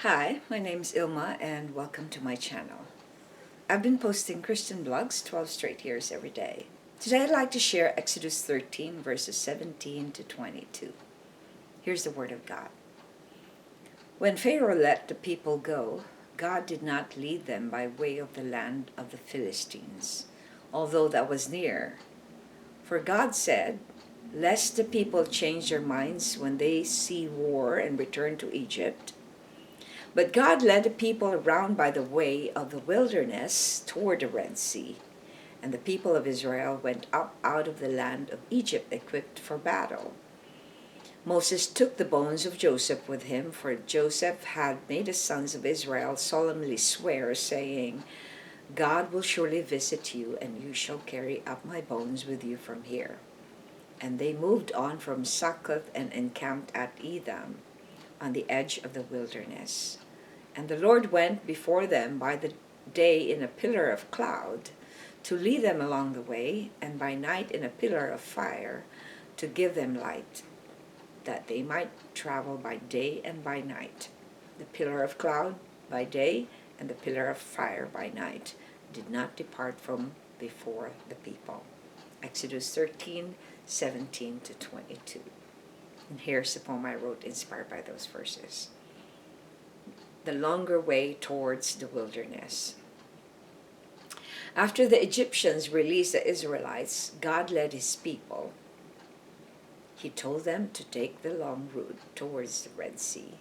Hi, my name's Ilma and welcome to my channel. I've been posting Christian blogs 12 straight years every day. Today I'd like to share Exodus 13 verses 17 to 22. Here's the word of God. When Pharaoh let the people go, God did not lead them by way of the land of the Philistines, although that was near. For God said, "Lest the people change their minds when they see war and return to Egypt." But God led the people around by the way of the wilderness toward the Red Sea, and the people of Israel went up out of the land of Egypt equipped for battle. Moses took the bones of Joseph with him, for Joseph had made the sons of Israel solemnly swear, saying, "God will surely visit you, and you shall carry up my bones with you from here." And they moved on from Succoth and encamped at Etham, on the edge of the wilderness. And the Lord went before them by the day in a pillar of cloud to lead them along the way, and by night in a pillar of fire to give them light, that they might travel by day and by night. The pillar of cloud by day and the pillar of fire by night did not depart from before the people. Exodus 13, 17 to 22. And here's the poem I wrote inspired by those verses. The longer way towards the wilderness. After the Egyptians released the Israelites, God led his people. He told them to take the long route towards the Red Sea.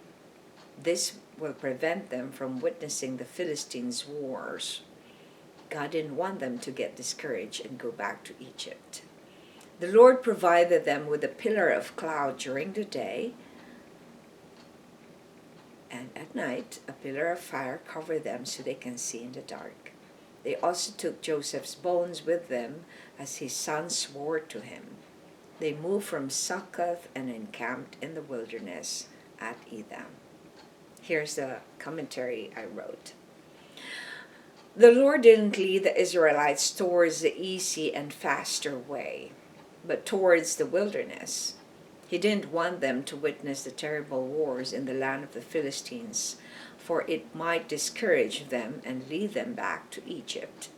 This will prevent them from witnessing the Philistines' wars. God didn't want them to get discouraged and go back to Egypt. The Lord provided them with a pillar of cloud during the day, and at night a pillar of fire covered them so they can see in the dark. They also took Joseph's bones with them as his sons swore to him. They moved from Succoth and encamped in the wilderness at Etham. Here's the commentary I wrote. The Lord didn't lead the Israelites towards the easy and faster way, but towards the wilderness. He didn't want them to witness the terrible wars in the land of the Philistines, for it might discourage them and lead them back to Egypt.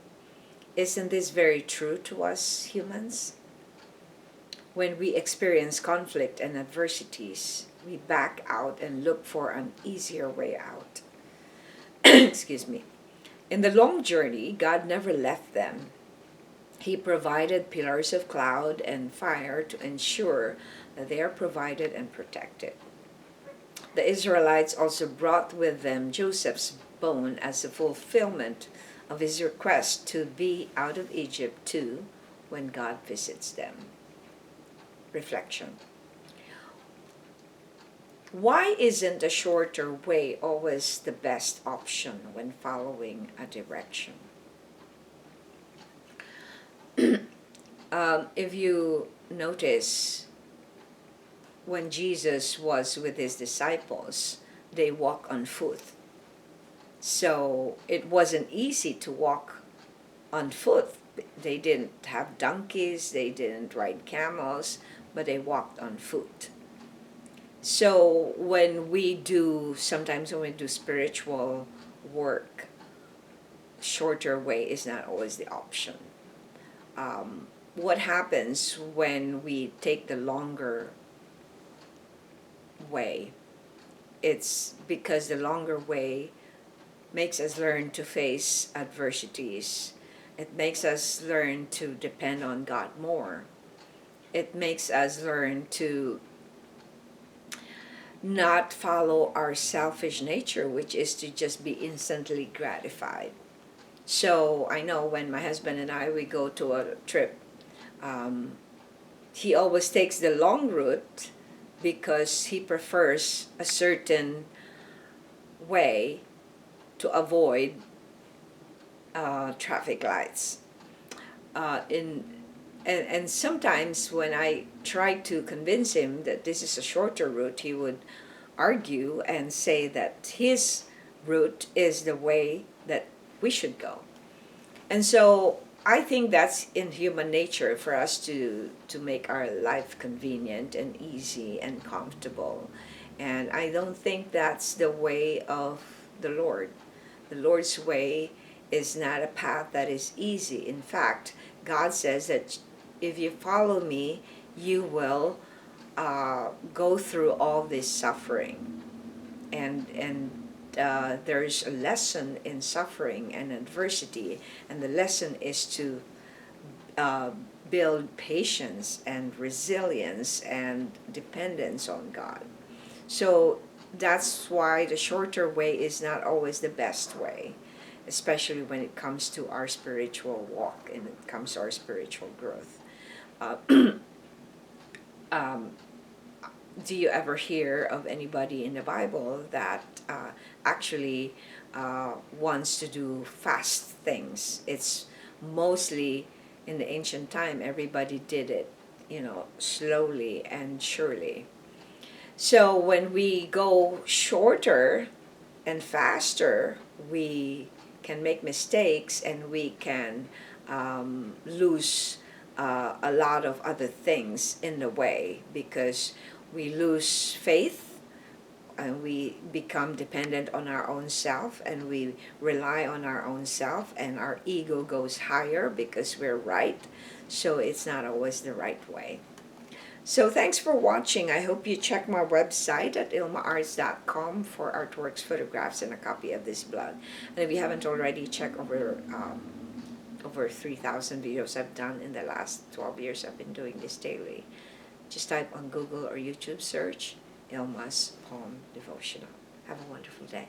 Isn't this very true to us humans? When we experience conflict and adversities, we back out and look for an easier way out. Excuse me. In the long journey, God never left them. He provided pillars of cloud and fire to ensure that they are provided and protected. The Israelites also brought with them Joseph's bone as a fulfillment of his request to be out of Egypt too when God visits them. Reflection. Why isn't a shorter way always the best option when following a direction? If you notice, when Jesus was with his disciples, they walked on foot. So it wasn't easy to walk on foot. They didn't have donkeys, they didn't ride camels, but they walked on foot. So sometimes when we do spiritual work, shorter way is not always the option. What happens when we take the longer way? It's because the longer way makes us learn to face adversities. It makes us learn to depend on God more. It makes us learn to not follow our selfish nature, which is to just be instantly gratified. So I know when my husband and we go to a trip, he always takes the long route because he prefers a certain way to avoid traffic lights. And sometimes when I try to convince him that this is a shorter route, he would argue and say that his route is the way that we should go. And so I think that's in human nature for us to make our life convenient and easy and comfortable. And I don't think that's the way of the Lord. The Lord's way is not a path that is easy. In fact, God says that if you follow me, you will go through all this suffering. And there's a lesson in suffering and adversity, and the lesson is to uh, build patience and resilience and dependence on God. So that's why the shorter way is not always the best way, especially when it comes to our spiritual walk and it comes to our spiritual growth. Uh, um, do you ever hear of anybody in the Bible that actually wants to do fast things? It's mostly in the ancient time, everybody did it, slowly and surely. So when we go shorter and faster, we can make mistakes and we can lose a lot of other things in the way, because we lose faith and we become dependent on our own self and we rely on our own self, and our ego goes higher because we're right. So it's not always the right way. So thanks for watching. I hope you check my website at ilmaarts.com for artworks, photographs, and a copy of this blog. And if you haven't already, check over 3,000 videos I've done in the last 12 years. I've been doing this daily. Just type on Google or YouTube search Ilma's Poem Devotional. Have a wonderful day.